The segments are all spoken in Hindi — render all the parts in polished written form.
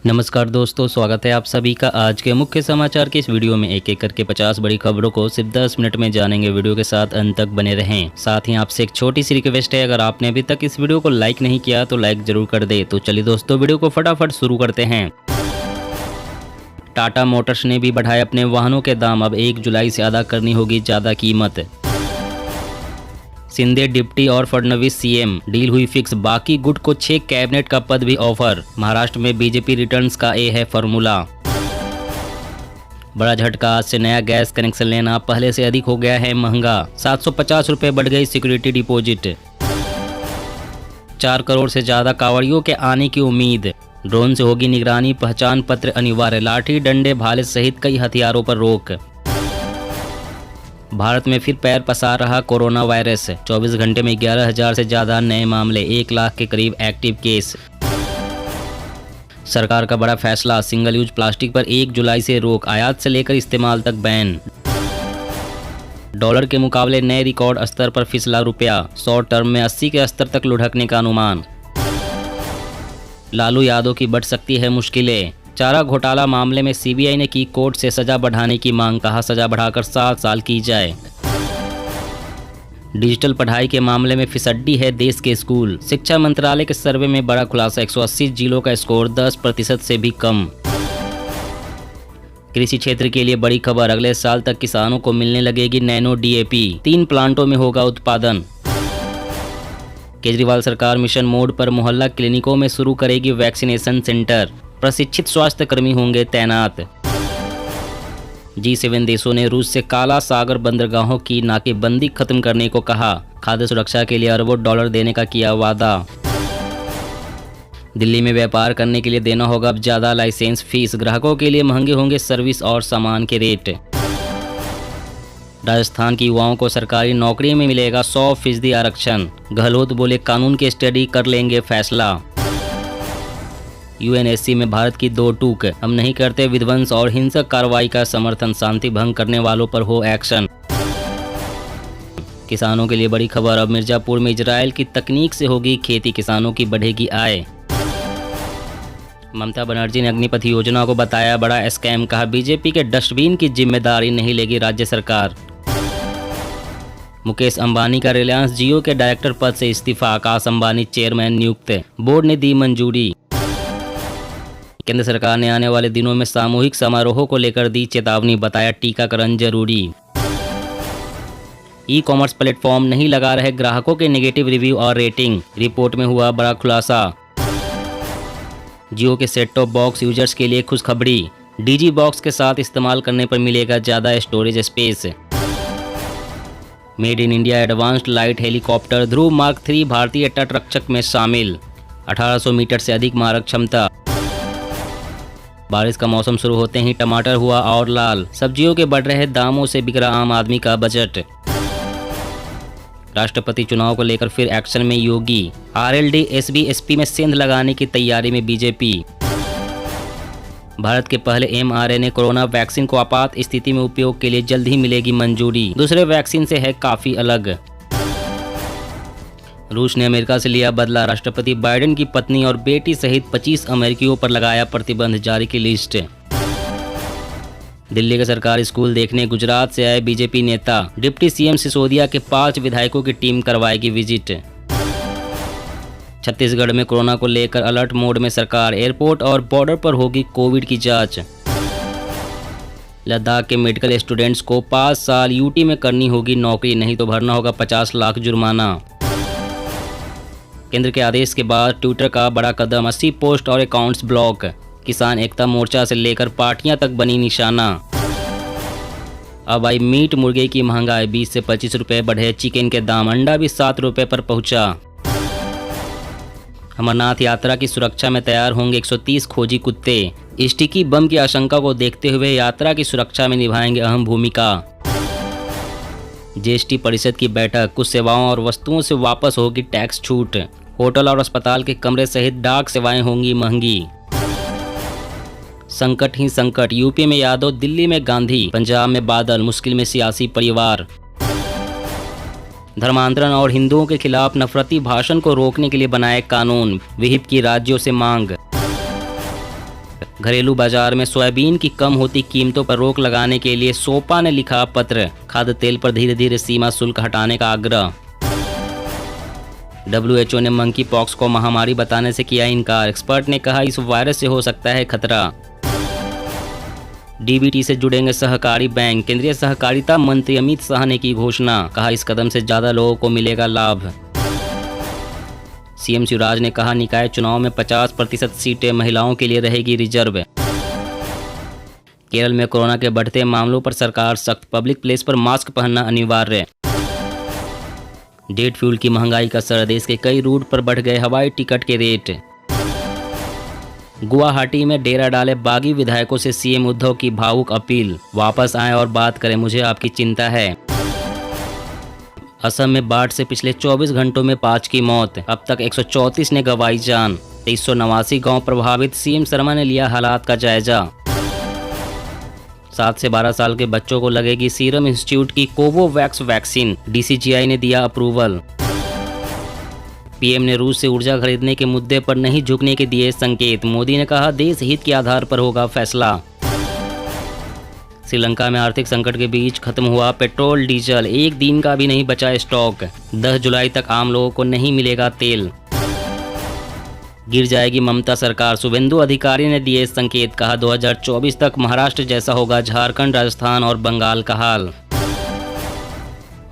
नमस्कार दोस्तों, स्वागत है आप सभी का आज के मुख्य समाचार के इस वीडियो में। एक एक करके 50 बड़ी खबरों को सिर्फ 10 मिनट में जानेंगे। वीडियो के साथ अंत तक बने रहें। साथ ही आपसे एक छोटी सी रिक्वेस्ट है, अगर आपने अभी तक इस वीडियो को लाइक नहीं किया तो लाइक जरूर कर दे। तो चलिए दोस्तों, वीडियो को फटाफट शुरू करते हैं। टाटा मोटर्स ने भी बढ़ाए अपने वाहनों के दाम, अब 1 जुलाई से अदा करनी होगी ज्यादा कीमत। शिंदे डिप्टी और फडणवीस सीएम, डील हुई फिक्स, बाकी गुट को 6 कैबिनेट का पद भी ऑफर। महाराष्ट्र में बीजेपी रिटर्न्स का ये है फॉर्मूला। बड़ा झटका, आज से नया गैस कनेक्शन लेना पहले से अधिक हो गया है महंगा। 750 रुपये बढ़ गई सिक्योरिटी डिपॉजिट। 4 करोड़ से ज्यादा कांवड़ियों के आने की उम्मीद। ड्रोन से होगी निगरानी, पहचान पत्र अनिवार्य। लाठी डंडे भाले सहित कई हथियारों पर रोक। भारत में फिर पैर पसार रहा कोरोना वायरस। 24 घंटे में 11,000 से ज्यादा नए मामले, 1 लाख के करीब एक्टिव केस। सरकार का बड़ा फैसला, सिंगल यूज प्लास्टिक पर 1 जुलाई से रोक, आयात से लेकर इस्तेमाल तक बैन। डॉलर के मुकाबले नए रिकॉर्ड स्तर पर फिसला रुपया, शॉर्ट टर्म में 80 के स्तर तक लुढ़कने का अनुमान। लालू यादव की बढ़ सकती है मुश्किलें। चारा घोटाला मामले में सीबीआई ने की कोर्ट से सजा बढ़ाने की मांग, कहा सजा बढ़ाकर 7 साल की जाए। डिजिटल पढ़ाई के मामले में फिसड्डी है देश के स्कूल। शिक्षा मंत्रालय के सर्वे में बड़ा खुलासा, 180 जिलों का स्कोर 10% से भी कम। कृषि क्षेत्र के लिए बड़ी खबर, अगले साल तक किसानों को मिलने लगेगी नैनो डीएपी, 3 प्लांटों में होगा उत्पादन। केजरीवाल सरकार मिशन मोड पर मोहल्ला क्लिनिकों में शुरू करेगी वैक्सीनेशन सेंटर, प्रशिक्षित स्वास्थ्य कर्मी होंगे तैनात। G7 देशों ने रूस से काला सागर बंदरगाहों की नाकेबंदी खत्म करने को कहा। खाद्य सुरक्षा के लिए अरबों डॉलर देने का किया वादा। दिल्ली में व्यापार करने के लिए देना होगा अब ज्यादा लाइसेंस फीस, ग्राहकों के लिए महंगे होंगे सर्विस और सामान के रेट। राजस्थान की युवाओं को सरकारी नौकरी में मिलेगा 100% आरक्षण। गहलोत बोले कानून की स्टडी कर लेंगे फैसला। यूएनएससी में भारत की 2 टूक, हम नहीं करते विध्वंस और हिंसक कार्रवाई का समर्थन, शांति भंग करने वालों पर हो एक्शन। किसानों के लिए बड़ी खबर, अब मिर्जापुर में इजराइल की तकनीक से होगी खेती, किसानों की बढ़ेगी आय। ममता बनर्जी ने अग्निपथ योजना को बताया बड़ा स्कैम, कहा बीजेपी के डस्टबिन की जिम्मेदारी नहीं लेगी राज्य सरकार। मुकेश अंबानी का रिलायंस जियो के डायरेक्टर पद से इस्तीफा, आकाश अंबानी चेयरमैन नियुक्त, बोर्ड ने दी मंजूरी। केंद्र सरकार ने आने वाले दिनों में सामूहिक समारोहों को लेकर दी चेतावनी, बताया टीकाकरण जरूरी। ई कॉमर्स प्लेटफॉर्म नहीं लगा रहे ग्राहकों के नेगेटिव रिव्यू और रेटिंग, रिपोर्ट में हुआ बड़ा खुलासा। जियो के सेट टॉप बॉक्स यूजर्स के लिए खुशखबरी, डीजी बॉक्स के साथ इस्तेमाल करने पर मिलेगा ज्यादा storage space. Made in India advanced light helicopter Dhruv mark 3 भारतीय तटरक्षक में शामिल, 1800 मीटर से अधिक मारक क्षमता। बारिश का मौसम शुरू होते ही टमाटर हुआ और लाल, सब्जियों के बढ़ रहे दामों से बिगड़ा आम आदमी का बजट। राष्ट्रपति चुनाव को लेकर फिर एक्शन में योगी, आरएलडी एसबी एसपी में सेंध लगाने की तैयारी में बीजेपी। भारत के पहले mRNA कोरोना वैक्सीन को आपात स्थिति में उपयोग के लिए जल्द ही मिलेगी मंजूरी, दूसरे वैक्सीन से है काफी अलग। रूस ने अमेरिका से लिया बदला, राष्ट्रपति बाइडेन की पत्नी और बेटी सहित 25 अमेरिकियों पर लगाया प्रतिबंध, जारी की लिस्ट। दिल्ली के सरकारी स्कूल देखने गुजरात से आए बीजेपी नेता, डिप्टी सीएम सिसोदिया के 5 विधायकों की टीम करवाएगी विजिट। छत्तीसगढ़ में कोरोना को लेकर अलर्ट मोड में सरकार, एयरपोर्ट और बॉर्डर पर होगी कोविड की जांच। लद्दाख के मेडिकल स्टूडेंट्स को 5 साल यूटी में करनी होगी नौकरी, नहीं तो भरना होगा 50 लाख जुर्माना। केंद्र के आदेश के बाद ट्विटर का बड़ा कदम, 80 पोस्ट और अकाउंट्स ब्लॉक। किसान एकता मोर्चा से लेकर पार्टियां तक बनी निशाना। अब आई मीट मुर्गे की महंगाई, 20 से 25 रुपये बढ़े चिकन के दाम, अंडा भी 7 रुपये पर पहुंचा। अमरनाथ यात्रा की सुरक्षा में तैयार होंगे 130 खोजी कुत्ते। स्टिकी बम की आशंका को देखते हुए यात्रा की सुरक्षा में निभाएंगे अहम भूमिका। जीएसटी परिषद की बैठक, कुछ सेवाओं और वस्तुओं से वापस होगी टैक्स छूट। होटल और अस्पताल के कमरे सहित डाक सेवाएं होंगी महंगी। संकट ही संकट, यूपी में यादव, दिल्ली में गांधी, पंजाब में बादल, मुश्किल में सियासी परिवार। धर्मांतरण और हिंदुओं के खिलाफ नफरती भाषण को रोकने के लिए बनाए कानून, विहिप की राज्यों से मांग। घरेलू बाजार में सोयाबीन की कम होती कीमतों पर रोक लगाने के लिए सोपा ने लिखा पत्र। खाद्य तेल पर धीरे धीरे सीमा शुल्क हटाने का आग्रह। WHO ने मंकी पॉक्स को महामारी बताने से किया इनकार। एक्सपर्ट ने कहा इस वायरस से हो सकता है खतरा। DBT से जुड़ेंगे सहकारी बैंक। केंद्रीय सहकारिता मंत्री अमित शाह ने की घोषणा। कहा इस कदम से ज्यादा लोगों को मिलेगा लाभ। CM शिवराज ने कहा निकाय चुनाव में 50% सीटें महिलाओं के लिए रहेगी रिजर्व। केरल में कोरोना के बढ़ते मामलों पर सरकार सख्त। पब्लिक प्लेस पर मास्क पहनना अनिवार्य। जेट फ्यूल की महंगाई का असर। देश के कई रूट पर बढ़ गए हवाई टिकट के रेट। गुवाहाटी में डेरा डाले बागी विधायकों से CM उद्धव की भावुक अपील। वापस आएं और बात करें, मुझे आपकी चिंता है। असम में बाढ़ से पिछले 24 घंटों में 5 की मौत। अब तक 134 ने गंवाई जान। 389 गांव प्रभावित। CM शर्मा ने लिया हालात का जायजा। 7 से 12 साल के बच्चों को लगेगी सीरम इंस्टीट्यूट की कोवोवैक्स वैक्सीन। DCGI ने दिया अप्रूवल। PM ने रूस से ऊर्जा खरीदने के मुद्दे पर नहीं झुकने के दिए संकेत। मोदी ने कहा देश हित के आधार पर होगा फैसला। श्रीलंका में आर्थिक संकट के बीच खत्म हुआ पेट्रोल डीजल। एक दिन का भी नहीं बचा स्टॉक। 10 जुलाई तक आम लोगों को नहीं मिलेगा तेल। गिर जाएगी ममता सरकार। शुभेंदु अधिकारी ने दिए संकेत। कहा 2024 तक महाराष्ट्र जैसा होगा झारखंड, राजस्थान और बंगाल का हाल।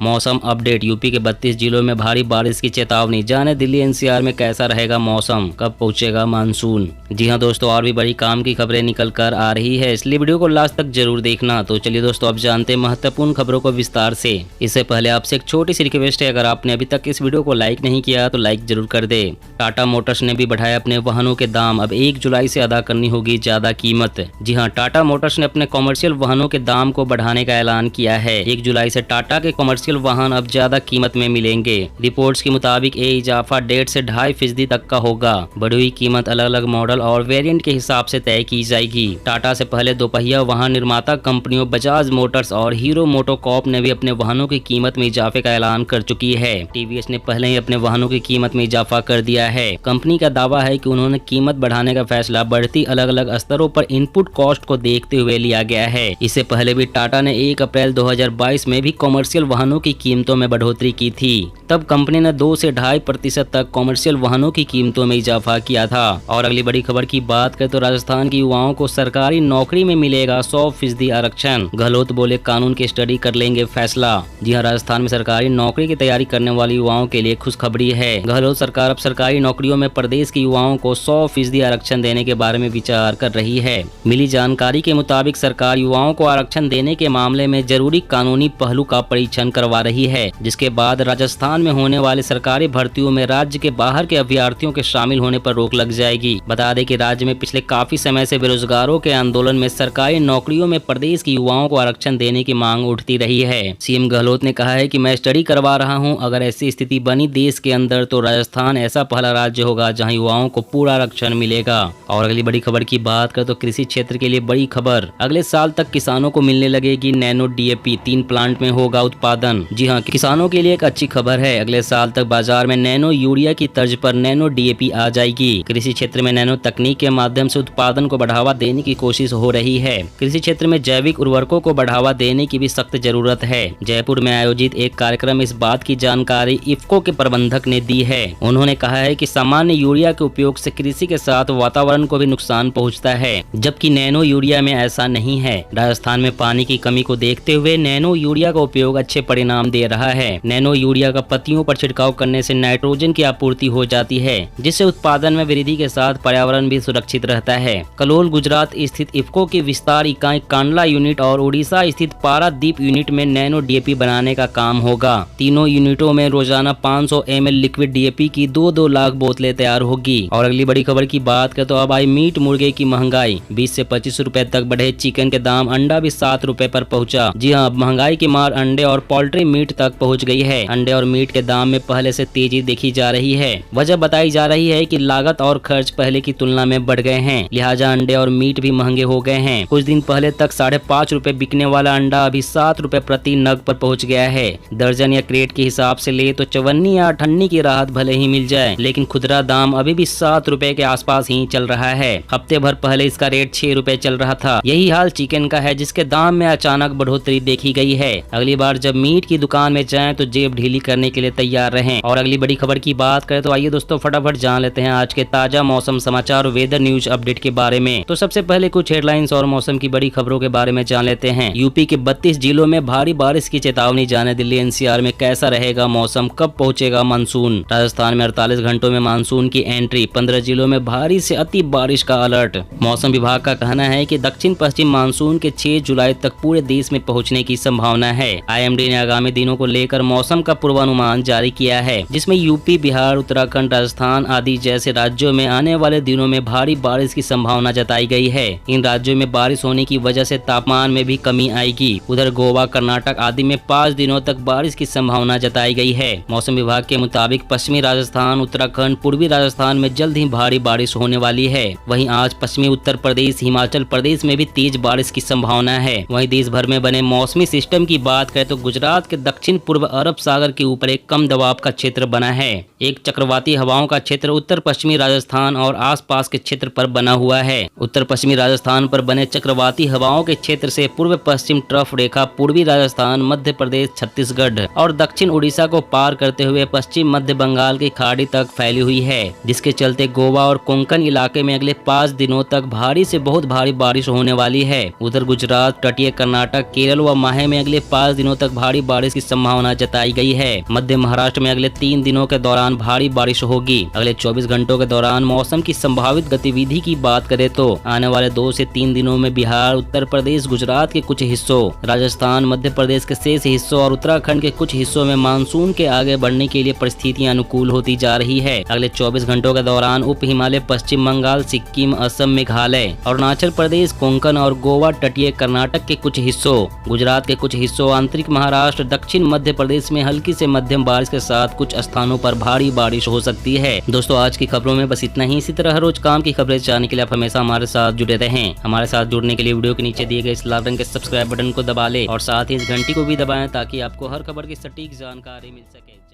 मौसम अपडेट। यूपी के 32 जिलों में भारी बारिश की चेतावनी। जाने दिल्ली NCR में कैसा रहेगा मौसम, कब पहुंचेगा मानसून। जी हां दोस्तों, और भी बड़ी काम की खबरें निकल कर आ रही है, इसलिए वीडियो को लास्ट तक जरूर देखना। तो चलिए दोस्तों, अब जानते हैं महत्वपूर्ण खबरों को विस्तार से। इससे पहले आपसे एक छोटी सी रिक्वेस्ट है, अगर आपने अभी तक इस वीडियो को लाइक नहीं किया तो लाइक जरूर कर दे। टाटा मोटर्स ने भी बढ़ाया अपने वाहनों के दाम। अब 1 जुलाई से अदा करनी होगी ज्यादा कीमत। जी हाँ, टाटा मोटर्स ने अपने कॉमर्शियल वाहनों के दाम को बढ़ाने का ऐलान किया है। 1 जुलाई से टाटा के कॉमर्शियल वाहन अब ज्यादा कीमत में मिलेंगे। रिपोर्ट्स के मुताबिक ये इजाफा 1.5 से 2.5% तक का होगा। बढ़ी हुई कीमत अलग अलग मॉडल और वेरिएंट के हिसाब से तय की जाएगी। टाटा से पहले दोपहिया वाहन निर्माता कंपनियों बजाज मोटर्स और हीरो मोटोकॉर्प ने भी अपने वाहनों की कीमत में इजाफे का ऐलान कर चुकी है। TVS ने पहले ही अपने वाहनों की कीमत में इजाफा कर दिया है। कंपनी का दावा है कि उन्होंने कीमत बढ़ाने का फैसला बढ़ती अलग अलग स्तरों पर इनपुट कॉस्ट को देखते हुए लिया गया है। इससे पहले भी टाटा ने 1 अप्रैल 2022 में भी कॉमर्शियल वाहनों की कीमतों में बढ़ोतरी की थी। तब कंपनी ने 2 से 2.5% तक कॉमर्शियल वाहनों की कीमतों में इजाफा किया था। और अगली बड़ी खबर की बात करें तो राजस्थान के युवाओं को सरकारी नौकरी में मिलेगा 100% आरक्षण। गहलोत बोले कानून की स्टडी कर लेंगे फैसला। जी हाँ, राजस्थान में सरकारी नौकरी की तैयारी करने वाले युवाओं के लिए खुशखबरी है। गहलोत सरकार अब सरकारी नौकरियों में प्रदेश के युवाओं को 100% आरक्षण देने के बारे में विचार कर रही है। मिली जानकारी के मुताबिक सरकार युवाओं को आरक्षण देने के मामले में जरूरी कानूनी पहलू का परीक्षण करवा रही है, जिसके बाद राजस्थान में होने वाली सरकारी भर्तियों में राज्य के बाहर के अभ्यर्थियों के शामिल होने पर रोक लग जाएगी। बता दें कि राज्य में पिछले काफी समय से बेरोजगारों के आंदोलन में सरकारी नौकरियों में प्रदेश के युवाओं को आरक्षण देने की मांग उठती रही है। CM गहलोत ने कहा है कि मैं स्टडी करवा रहा हूं, अगर ऐसी स्थिति बनी देश के अंदर तो राजस्थान ऐसा पहला राज्य होगा जहां युवाओं को पूरा आरक्षण मिलेगा। और अगली बड़ी खबर की बात करें तो कृषि क्षेत्र के लिए बड़ी खबर। अगले साल तक किसानों को मिलने लगेगी नैनो DAP। 3 प्लांट में होगा उत्पादन। जी हाँ, किसानों के लिए एक अच्छी खबर है। अगले साल तक बाजार में नैनो यूरिया की तर्ज पर नैनो DAP आ जाएगी। कृषि क्षेत्र में नैनो तकनीक के माध्यम से उत्पादन को बढ़ावा देने की कोशिश हो रही है। कृषि क्षेत्र में जैविक उर्वरकों को बढ़ावा देने की भी सख्त जरूरत है। जयपुर में आयोजित एक कार्यक्रम इस बात की जानकारी इफ्को के प्रबंधक ने दी है। उन्होंने कहा है कि सामान्य यूरिया के उपयोग से कृषि के साथ वातावरण को भी नुकसान पहुँचता है, जबकि नैनो यूरिया में ऐसा नहीं है। राजस्थान में पानी की कमी को देखते हुए नैनो यूरिया का उपयोग अच्छे परिणाम दे रहा है। नैनो यूरिया का पत्तियों पर छिड़काव करने से नाइट्रोजन की आपूर्ति हो जाती है, जिससे उत्पादन में वृद्धि के साथ पर्यावरण भी सुरक्षित रहता है। कलोल गुजरात स्थित इफ्को की विस्तार इकाई कांडला यूनिट और उड़ीसा स्थित पारादीप यूनिट में नैनो DAP बनाने का काम होगा। तीनों यूनिटों में रोजाना 500 ml लिक्विड DAP की 2-2 लाख बोतलें तैयार होगी। और अगली बड़ी खबर की बात करें तो अब आई मीट मुर्गे की महंगाई। 20 से 25 रुपए तक बढ़े चिकन के दाम। अंडा भी 7 रुपए पर पहुंचा। जी हाँ, महंगाई की मार अंडे और पोल्ट्री पोल्ट्री मीट तक पहुंच गई है। अंडे और मीट के दाम में पहले से तेजी देखी जा रही है। वजह बताई जा रही है कि लागत और खर्च पहले की तुलना में बढ़ गए हैं, लिहाजा अंडे और मीट भी महंगे हो गए हैं। कुछ दिन पहले तक 5.5 रुपए बिकने वाला अंडा अभी 7 रुपए प्रति नग पर पहुंच गया है। दर्जन या क्रेट के हिसाब से ले तो चवन्नी या अठन्नी की राहत भले ही मिल जाए, लेकिन खुदरा दाम अभी भी 7 रुपए के आसपास ही चल रहा है। हफ्ते भर पहले इसका रेट 6 रुपए चल रहा था। यही हाल चिकन का है, जिसके दाम में अचानक बढ़ोतरी देखी गई है। अगली बार जब मीट की दुकान में जाएं तो जेब ढीली करने के लिए तैयार रहें। और अगली बड़ी खबर की बात करें तो आइए दोस्तों फटाफट जान लेते हैं आज के ताजा मौसम समाचार वेदर न्यूज अपडेट के बारे में। तो सबसे पहले कुछ हेडलाइंस और मौसम की बड़ी खबरों के बारे में जान लेते हैं। यूपी के 32 जिलों में भारी बारिश की चेतावनी जाने। दिल्ली एनसीआर में कैसा रहेगा मौसम, कब पहुंचेगा मानसून। राजस्थान में 48 घंटों में मानसून की एंट्री। 15 जिलों में भारी से अति बारिश का अलर्ट। मौसम विभाग का कहना है कि दक्षिण पश्चिम मानसून के 6 जुलाई तक पूरे देश में पहुंचने की संभावना है। आईएमडी ने आगामी दिनों को लेकर मौसम का पूर्वानुमान जारी किया है, जिसमें यूपी, बिहार, उत्तराखंड, राजस्थान आदि जैसे राज्यों में आने वाले दिनों में भारी बारिश की संभावना जताई गई है। इन राज्यों में बारिश होने की वजह से तापमान में भी कमी आएगी। उधर गोवा, कर्नाटक आदि में 5 दिनों तक बारिश की संभावना जताई गई है। मौसम विभाग के मुताबिक पश्चिमी राजस्थान, उत्तराखंड, पूर्वी राजस्थान में जल्द ही भारी बारिश होने वाली है। वहीं आज पश्चिमी उत्तर प्रदेश, हिमाचल प्रदेश में भी तेज बारिश की संभावना है। वहीं देश भर में बने मौसमी सिस्टम की बात करें तो गुजरात के दक्षिण पूर्व अरब सागर के ऊपर एक कम दबाव का क्षेत्र बना है। एक चक्रवाती हवाओं का क्षेत्र उत्तर पश्चिमी राजस्थान और आसपास के क्षेत्र पर बना हुआ है। उत्तर पश्चिमी राजस्थान पर बने चक्रवाती हवाओं के क्षेत्र से पूर्व पश्चिम ट्रफ रेखा पूर्वी राजस्थान, मध्य प्रदेश, छत्तीसगढ़ और दक्षिण उड़ीसा को पार करते हुए पश्चिम मध्य बंगाल की खाड़ी तक फैली हुई है, जिसके चलते गोवा और कोंकण इलाके में अगले 5 दिनों तक भारी से बहुत भारी बारिश होने वाली है। उधर गुजरात, तटीय कर्नाटक, केरल व माहे में अगले 5 दिनों तक भारी बारिश की संभावना जताई गई है। मध्य महाराष्ट्र में अगले 3 दिनों के दौरान भारी बारिश होगी। अगले 24 घंटों के दौरान मौसम की संभावित गतिविधि की बात करें तो आने वाले 2 से 3 दिनों में बिहार, उत्तर प्रदेश, गुजरात के कुछ हिस्सों, राजस्थान, मध्य प्रदेश के शेष हिस्सों और उत्तराखंड के कुछ हिस्सों में मानसून के आगे बढ़ने के लिए परिस्थितियां अनुकूल होती जा रही है। अगले 24 घंटों के दौरान उप हिमालय, पश्चिम बंगाल, सिक्किम, असम, मेघालय, अरुणाचल प्रदेश, कोंकण और गोवा, तटीय कर्नाटक के कुछ हिस्सों, गुजरात के कुछ हिस्सों, आंतरिक महाराष्ट्र, दक्षिण मध्य प्रदेश में हल्की से मध्यम बारिश के साथ कुछ स्थानों पर भारी बारिश हो सकती है। दोस्तों आज की खबरों में बस इतना ही। इसी तरह हर रोज काम की खबरें जानने के लिए आप हमेशा हमारे साथ जुड़े रहें। हमारे साथ जुड़ने के लिए वीडियो के नीचे दिए गए इस लाल रंग के सब्सक्राइब बटन को दबा लें और साथ ही इस घंटी को भी दबाएं ताकि आपको हर खबर की सटीक जानकारी मिल सके।